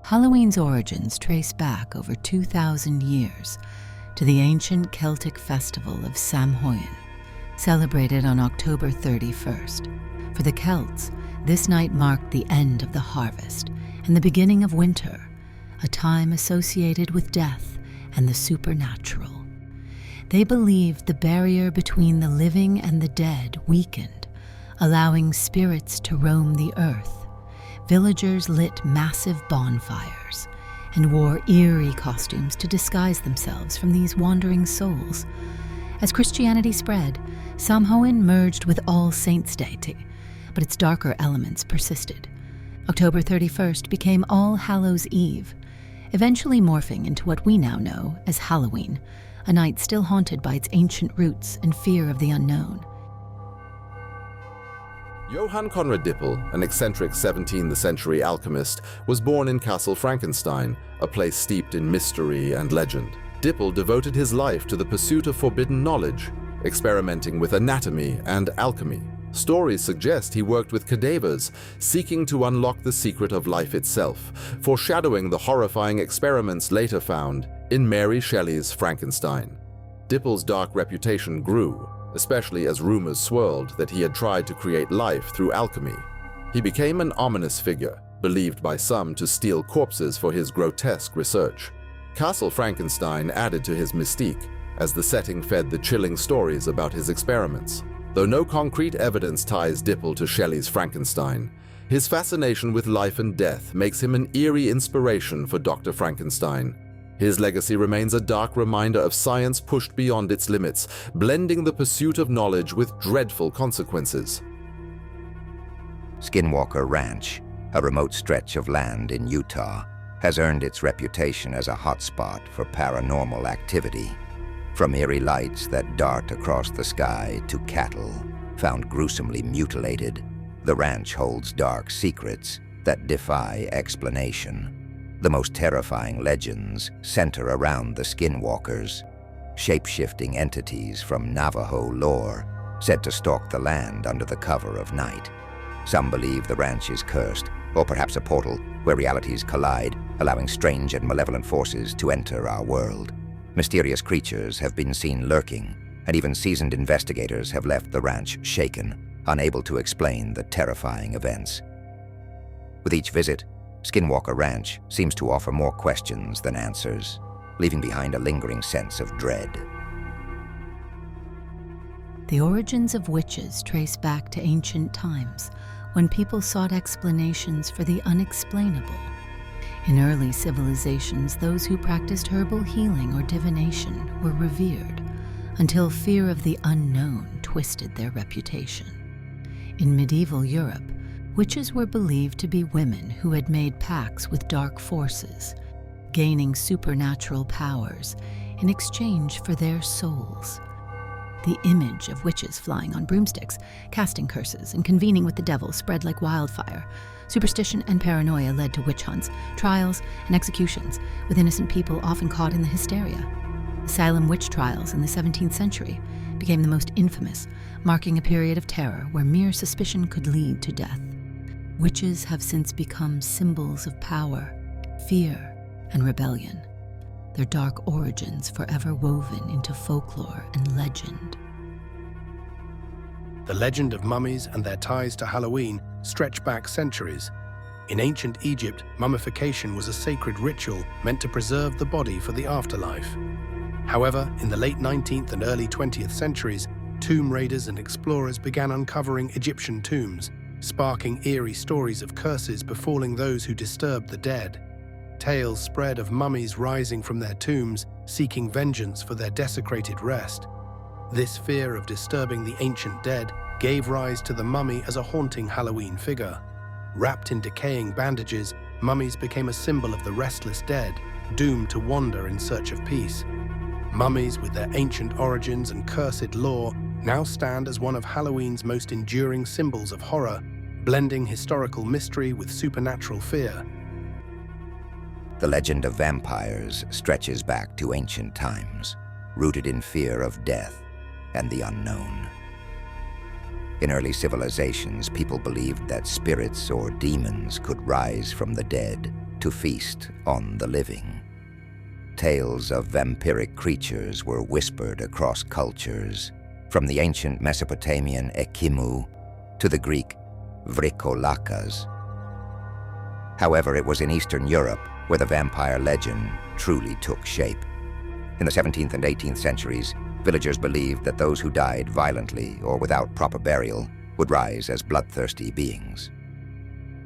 Halloween's origins trace back over 2,000 years to the ancient Celtic festival of Samhain, celebrated on October 31st. For the Celts, this night marked the end of the harvest and the beginning of winter, a time associated with death and the supernatural. They believed the barrier between the living and the dead weakened, allowing spirits to roam the earth. Villagers lit massive bonfires and wore eerie costumes to disguise themselves from these wandering souls. As Christianity spread, Samhain merged with All Saints' Day, but its darker elements persisted. October 31st became All Hallows' Eve, eventually morphing into what we now know as Halloween, a night still haunted by its ancient roots and fear of the unknown. Johann Conrad Dippel, an eccentric 17th century alchemist, was born in Castle Frankenstein, a place steeped in mystery and legend. Dippel devoted his life to the pursuit of forbidden knowledge, experimenting with anatomy and alchemy. Stories suggest he worked with cadavers, seeking to unlock the secret of life itself, foreshadowing the horrifying experiments later found in Mary Shelley's Frankenstein. Dippel's dark reputation grew, especially as rumors swirled that he had tried to create life through alchemy. He became an ominous figure, believed by some to steal corpses for his grotesque research. Castle Frankenstein added to his mystique, as the setting fed the chilling stories about his experiments. Though no concrete evidence ties Dippel to Shelley's Frankenstein, his fascination with life and death makes him an eerie inspiration for Dr. Frankenstein. His legacy remains a dark reminder of science pushed beyond its limits, blending the pursuit of knowledge with dreadful consequences. Skinwalker Ranch, a remote stretch of land in Utah, has earned its reputation as a hotspot for paranormal activity. From eerie lights that dart across the sky to cattle found gruesomely mutilated, the ranch holds dark secrets that defy explanation. The most terrifying legends center around the Skinwalkers, shape-shifting entities from Navajo lore said to stalk the land under the cover of night. Some believe the ranch is cursed, or perhaps a portal where realities collide, allowing strange and malevolent forces to enter our world. Mysterious creatures have been seen lurking, and even seasoned investigators have left the ranch shaken, unable to explain the terrifying events. With each visit, Skinwalker Ranch seems to offer more questions than answers, leaving behind a lingering sense of dread. The origins of witches trace back to ancient times, when people sought explanations for the unexplainable. In early civilizations, those who practiced herbal healing or divination were revered, until fear of the unknown twisted their reputation. In medieval Europe, witches were believed to be women who had made pacts with dark forces, gaining supernatural powers in exchange for their souls. The image of witches flying on broomsticks, casting curses, and convening with the devil spread like wildfire. Superstition and paranoia led to witch hunts, trials, and executions, with innocent people often caught in the hysteria. The Salem witch trials in the 17th century became the most infamous, marking a period of terror where mere suspicion could lead to death. Witches have since become symbols of power, fear, and rebellion, their dark origins forever woven into folklore and legend. The legend of mummies and their ties to Halloween stretch back centuries. In ancient Egypt, mummification was a sacred ritual meant to preserve the body for the afterlife. However, in the late 19th and early 20th centuries, tomb raiders and explorers began uncovering Egyptian tombs, sparking eerie stories of curses befalling those who disturbed the dead. Tales spread of mummies rising from their tombs, seeking vengeance for their desecrated rest. This fear of disturbing the ancient dead gave rise to the mummy as a haunting Halloween figure. Wrapped in decaying bandages, mummies became a symbol of the restless dead, doomed to wander in search of peace. Mummies, with their ancient origins and cursed lore, now stand as one of Halloween's most enduring symbols of horror, blending historical mystery with supernatural fear. The legend of vampires stretches back to ancient times, rooted in fear of death and the unknown. In early civilizations, people believed that spirits or demons could rise from the dead to to feast on the living. Tales of vampiric creatures were whispered across cultures, from the ancient Mesopotamian Ekimu to the Greek Vrikolakas. However, it was in Eastern Europe where the vampire legend truly took shape. In the 17th and 18th centuries, villagers believed that those who died violently or without proper burial would rise as bloodthirsty beings.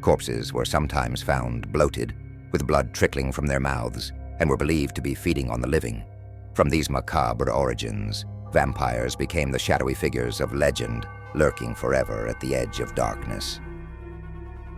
Corpses were sometimes found bloated, with blood trickling from their mouths, and were believed to be feeding on the living. From these macabre origins, vampires became the shadowy figures of legend, lurking forever at the edge of darkness.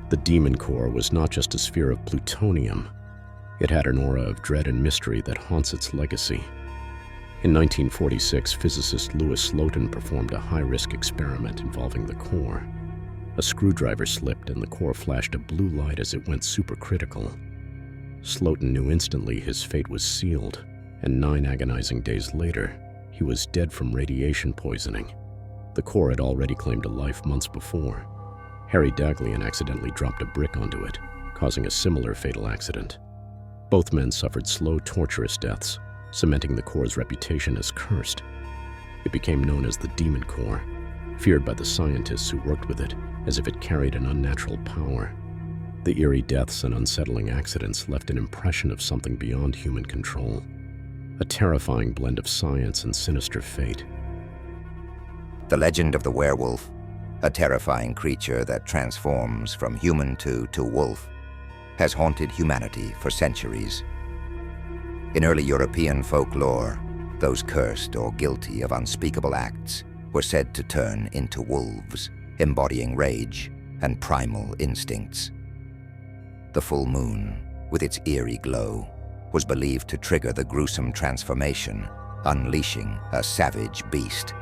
The Demon Core was not just a sphere of plutonium. It had an aura of dread and mystery that haunts its legacy. In 1946, physicist Louis Slotin performed a high-risk experiment involving the core. A screwdriver slipped and the core flashed a blue light as it went supercritical. Slotin knew instantly his fate was sealed, and 9 agonizing days later, he was dead from radiation poisoning. The core had already claimed a life months before. Harry Daghlian accidentally dropped a brick onto it, causing a similar fatal accident. Both men suffered slow, torturous deaths, cementing the core's reputation as cursed. It became known as the Demon Core, feared by the scientists who worked with it, as if it carried an unnatural power. The eerie deaths and unsettling accidents left an impression of something beyond human control, a terrifying blend of science and sinister fate. The legend of the werewolf, a terrifying creature that transforms from human to wolf, has haunted humanity for centuries. In early European folklore, those cursed or guilty of unspeakable acts were said to turn into wolves, embodying rage and primal instincts. The full moon, with its eerie glow, was believed to trigger the gruesome transformation, unleashing a savage beast.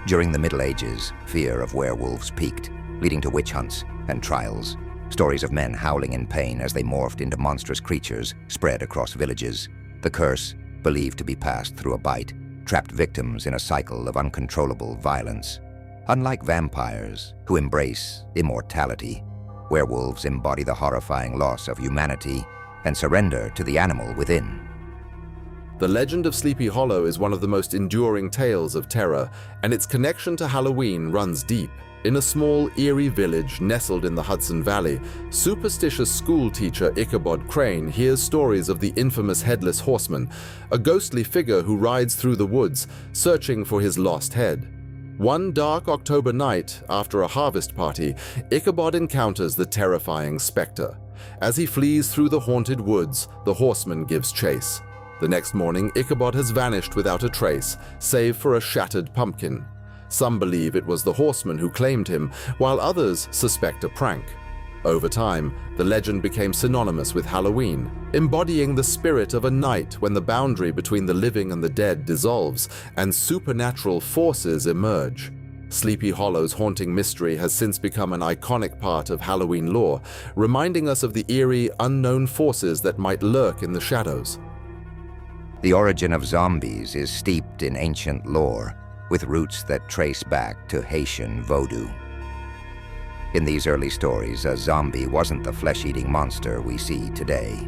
During the Middle Ages, fear of werewolves peaked, leading to witch hunts and trials. Stories of men howling in pain as they morphed into monstrous creatures spread across villages. The curse, believed to be passed through a bite, trapped victims in a cycle of uncontrollable violence. Unlike vampires, who embrace immortality, werewolves embody the horrifying loss of humanity and surrender to the animal within. The legend of Sleepy Hollow is one of the most enduring tales of terror, and its connection to Halloween runs deep. In a small, eerie village nestled in the Hudson Valley, superstitious schoolteacher Ichabod Crane hears stories of the infamous Headless Horseman, a ghostly figure who rides through the woods, searching for his lost head. One dark October night, after a harvest party, Ichabod encounters the terrifying specter. As he flees through the haunted woods, the horseman gives chase. The next morning, Ichabod has vanished without a trace, save for a shattered pumpkin. Some believe it was the horseman who claimed him, while others suspect a prank. Over time, the legend became synonymous with Halloween, embodying the spirit of a night when the boundary between the living and the dead dissolves and supernatural forces emerge. Sleepy Hollow's haunting mystery has since become an iconic part of Halloween lore, reminding us of the eerie, unknown forces that might lurk in the shadows. The origin of zombies is steeped in ancient lore, with roots that trace back to Haitian voodoo. In these early stories, a zombie wasn't the flesh-eating monster we see today.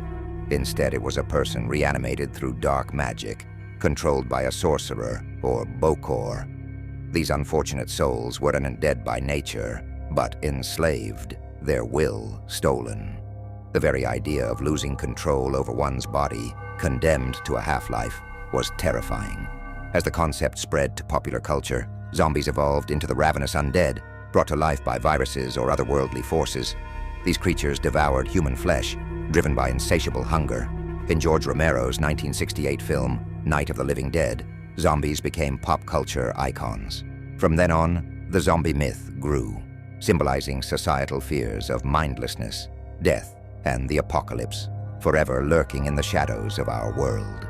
Instead, it was a person reanimated through dark magic, controlled by a sorcerer or bokor. These unfortunate souls weren't dead by nature, but enslaved, their will stolen. The very idea of losing control over one's body, condemned to a half-life, was terrifying. As the concept spread to popular culture, zombies evolved into the ravenous undead, brought to life by viruses or otherworldly forces. These creatures devoured human flesh, driven by insatiable hunger. In George Romero's 1968 film, Night of the Living Dead, zombies became pop culture icons. From then on, the zombie myth grew, symbolizing societal fears of mindlessness, death, and the apocalypse, forever lurking in the shadows of our world.